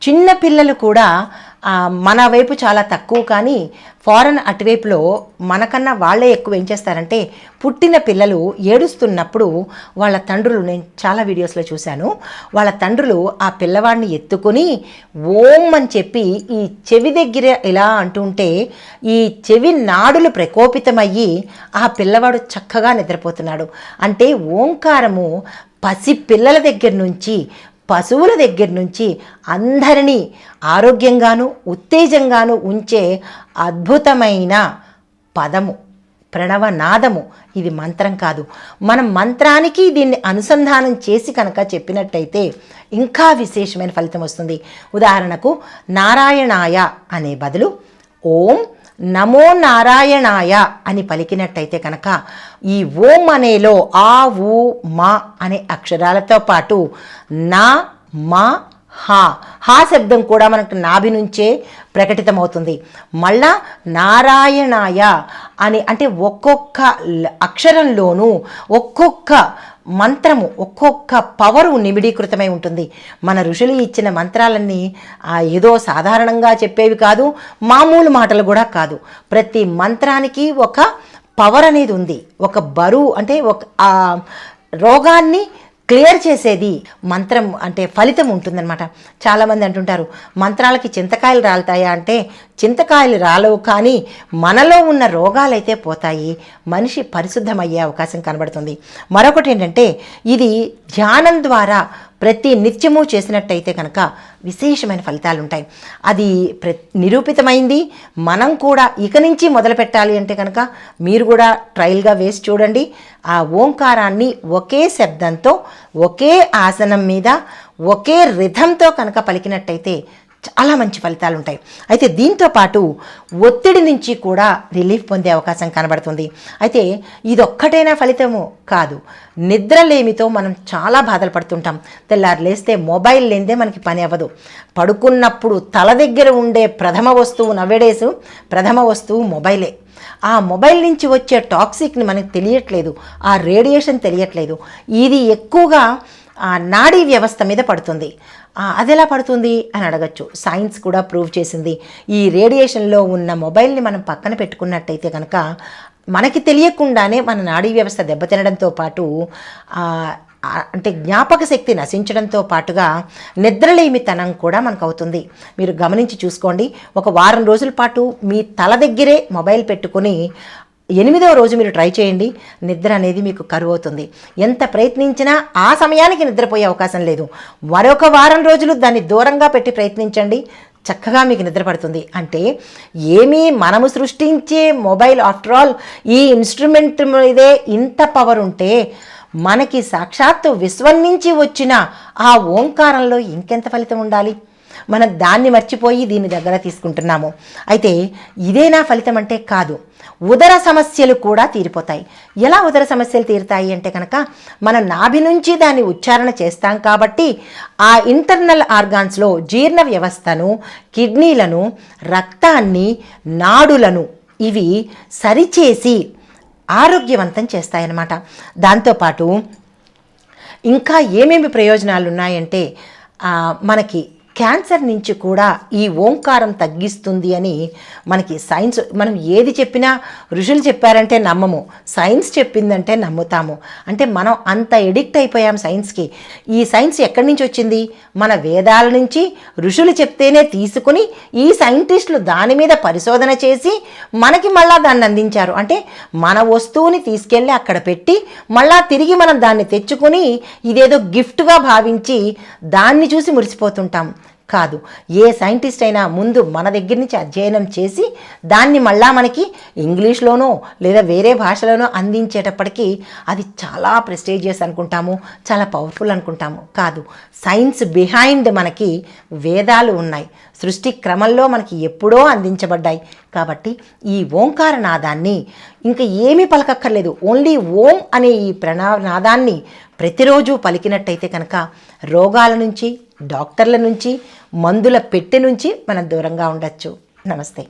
చిన్న పిల్లలు కూడా మన వైపు చాలా తక్కువ, కానీ ఫారెన్ అటువైపులో మనకన్నా వాళ్ళే ఎక్కువ ఏం చేస్తారంటే, పుట్టిన పిల్లలు ఏడుస్తున్నప్పుడు వాళ్ళ తండ్రులు, నేను చాలా వీడియోస్లో చూశాను, వాళ్ళ తండ్రులు ఆ పిల్లవాడిని ఎత్తుకొని ఓం అని చెప్పి ఈ చెవి దగ్గర ఇలా అంటుంటే ఈ చెవి నాడులు ప్రకోపితమయ్యి ఆ పిల్లవాడు చక్కగా నిద్రపోతున్నాడు. అంటే ఓంకారము పసి పిల్లల దగ్గర నుంచి పశువుల దగ్గర నుంచి అందరినీ ఆరోగ్యంగాను ఉత్తేజంగాను ఉంచే అద్భుతమైన పదము, ప్రణవనాదము. ఇది మంత్రం కాదు. మనం మంత్రానికి దీన్ని అనుసంధానం చేసి కనుక చెప్పినట్టయితే ఇంకా విశేషమైన ఫలితం వస్తుంది. ఉదాహరణకు నారాయణాయ అనే బదులు ఓం నమో నారాయణాయ అని పలికినట్టయితే కనుక ఈ ఓం అనేలో ఆ ఊ మా అనే అక్షరాలతో పాటు నా మా హా శబ్దం కూడా మనకు నాభి నుంచే ప్రకటితమవుతుంది. మళ్ళా నారాయణాయ అని అంటే ఒక్కొక్క అక్షరంలోనూ ఒక్కొక్క మంత్రము, ఒక్కొక్క పవరు నిమిడీకృతమై ఉంటుంది. మన ఋషులు ఇచ్చిన మంత్రాలన్నీ ఏదో సాధారణంగా చెప్పేవి కాదు, మామూలు మాటలు కూడా కాదు. ప్రతి మంత్రానికి ఒక పవర్ అనేది ఉంది, ఒక బరువు, అంటే ఒక రోగాన్ని క్లియర్ చేసేది మంత్రం అంటే ఫలితం ఉంటుందన్నమాట. చాలామంది అంటుంటారు మంత్రాలకి చింతకాయలు రాలుతాయా అంటే, చింతకాయలు రాలవు, కానీ మనలో ఉన్న రోగాలైతే పోతాయి, మనిషి పరిశుద్ధమయ్యే అవకాశం కనబడుతుంది. మరొకటి ఏంటంటే, ఇది ధ్యానం ద్వారా ప్రతి నిత్యము చేసినట్టయితే కనుక విశేషమైన ఫలితాలు ఉంటాయి. అది నిరూపితమైంది. మనం కూడా ఇక నుంచి మొదలు పెట్టాలి అంటే కనుక మీరు కూడా ట్రయల్గా వేసి చూడండి. ఆ ఓంకారాన్ని ఒకే శబ్దంతో ఒకే ఆసనం మీద ఒకే రిథంతో కనుక పలికినట్టయితే చాలా మంచి ఫలితాలు ఉంటాయి. అయితే దీంతో పాటు ఒత్తిడి నుంచి కూడా రిలీఫ్ పొందే అవకాశం కనబడుతుంది. అయితే ఇదొక్కటైనా ఫలితము కాదు, నిద్రలేమితో మనం చాలా బాధలు పడుతుంటాం. తెల్లారు లేస్తే మొబైల్ లేనిదే మనకి పని అవ్వదు. పడుకున్నప్పుడు తల దగ్గర ఉండే ప్రథమ వస్తువు మొబైలే. ఆ మొబైల్ నుంచి వచ్చే టాక్సిక్ని మనకు తెలియట్లేదు, ఆ రేడియేషన్ తెలియట్లేదు. ఇది ఎక్కువగా నాడీ వ్యవస్థ మీద పడుతుంది. అది ఎలా పడుతుంది అని అడగచ్చు. సైన్స్ కూడా ప్రూవ్ చేసింది. ఈ రేడియేషన్లో ఉన్న మొబైల్ని మనం పక్కన పెట్టుకున్నట్టయితే కనుక మనకి తెలియకుండానే మన నాడీ వ్యవస్థ దెబ్బతినడంతో పాటు అంటే జ్ఞాపక శక్తి నశించడంతో పాటుగా నిద్రలేమితనం కూడా మనకు అవుతుంది. మీరు గమనించి చూసుకోండి. ఒక వారం రోజుల పాటు మీ తల దగ్గరే మొబైల్ పెట్టుకొని 8వ రోజు మీరు ట్రై చేయండి, నిద్ర అనేది మీకు కరువు అవుతుంది. ఎంత ప్రయత్నించినా ఆ సమయానికి నిద్రపోయే అవకాశం లేదు. మరొక వారం రోజులు దాన్ని దూరంగా పెట్టి ప్రయత్నించండి, చక్కగా మీకు నిద్ర పడుతుంది. అంటే ఏమీ మనము సృష్టించే మొబైల్, ఆఫ్టర్ ఆల్ ఈ ఇన్స్ట్రుమెంట్ మీదే ఇంత పవర్ ఉంటే మనకి సాక్షాత్తు విశ్వం నుంచి వచ్చిన ఆ ఓంకారంలో ఇంకెంత ఫలితం ఉండాలి. మనం దాన్ని మర్చిపోయి దీన్ని దగ్గర తీసుకుంటున్నాము. అయితే ఇదేనా ఫలితం అంటే కాదు, ఉదర సమస్యలు కూడా తీరిపోతాయి. ఎలా ఉదర సమస్యలు తీరుతాయి అంటే కనుక మనం నాభి నుంచి దాన్ని ఉచ్చారణ చేస్తాం కాబట్టి ఆ ఇంటర్నల్ ఆర్గాన్స్లో జీర్ణ వ్యవస్థను, కిడ్నీలను, రక్తాన్ని, నాడులను ఇవి సరిచేసి ఆరోగ్యవంతం చేస్తాయన్నమాట. దాంతోపాటు ఇంకా ఏమేమి ప్రయోజనాలు ఉన్నాయంటే మనకి క్యాన్సర్ నుంచి కూడా ఈ ఓంకారం తగ్గిస్తుంది అని మనకి సైన్స్, మనం ఏది చెప్పినా ఋషులు చెప్పారంటే నమ్మము, సైన్స్ చెప్పిందంటే నమ్ముతాము. అంటే మనం అంత ఎడిక్ట్ అయిపోయాం సైన్స్కి. ఈ సైన్స్ ఎక్కడి నుంచి వచ్చింది? మన వేదాల నుంచి ఋషులు చెప్తేనే తీసుకుని ఈ సైంటిస్టులు దాని మీద పరిశోధన చేసి మనకి మళ్ళా దాన్ని అందించారు. అంటే మన వస్తువుని తీసుకెళ్ళి అక్కడ పెట్టి మళ్ళా తిరిగి మనం దాన్ని తెచ్చుకొని ఇదేదో గిఫ్ట్గా భావించి దాన్ని చూసి మురిసిపోతుంటాం. కాదు, ఏ సైంటిస్ట్ అయినా ముందు మన దగ్గర నుంచి అధ్యయనం చేసి దాన్ని మళ్ళా మనకి ఇంగ్లీష్లోనో లేదా వేరే భాషలోనో అందించేటప్పటికీ అది చాలా ప్రెస్టీజియస్ అనుకుంటాము, చాలా పవర్ఫుల్ అనుకుంటాము. కాదు, సైన్స్ బిహైండ్ మనకి వేదాలు ఉన్నాయి, సృష్టి క్రమంలో మనకి ఎప్పుడో అందించబడ్డాయి. కాబట్టి ఈ ఓంకార నాదాన్ని ఇంకా ఏమీ పలకక్కర్లేదు, ఓన్లీ ఓం అనే ఈ ప్రణవనాదాన్ని ప్రతిరోజు పలికినట్టయితే కనుక రోగాల నుంచి, డాక్టర్ల నుంచి, మందుల పెట్టె నుంచి మనం దూరంగా ఉండొచ్చు. నమస్తే.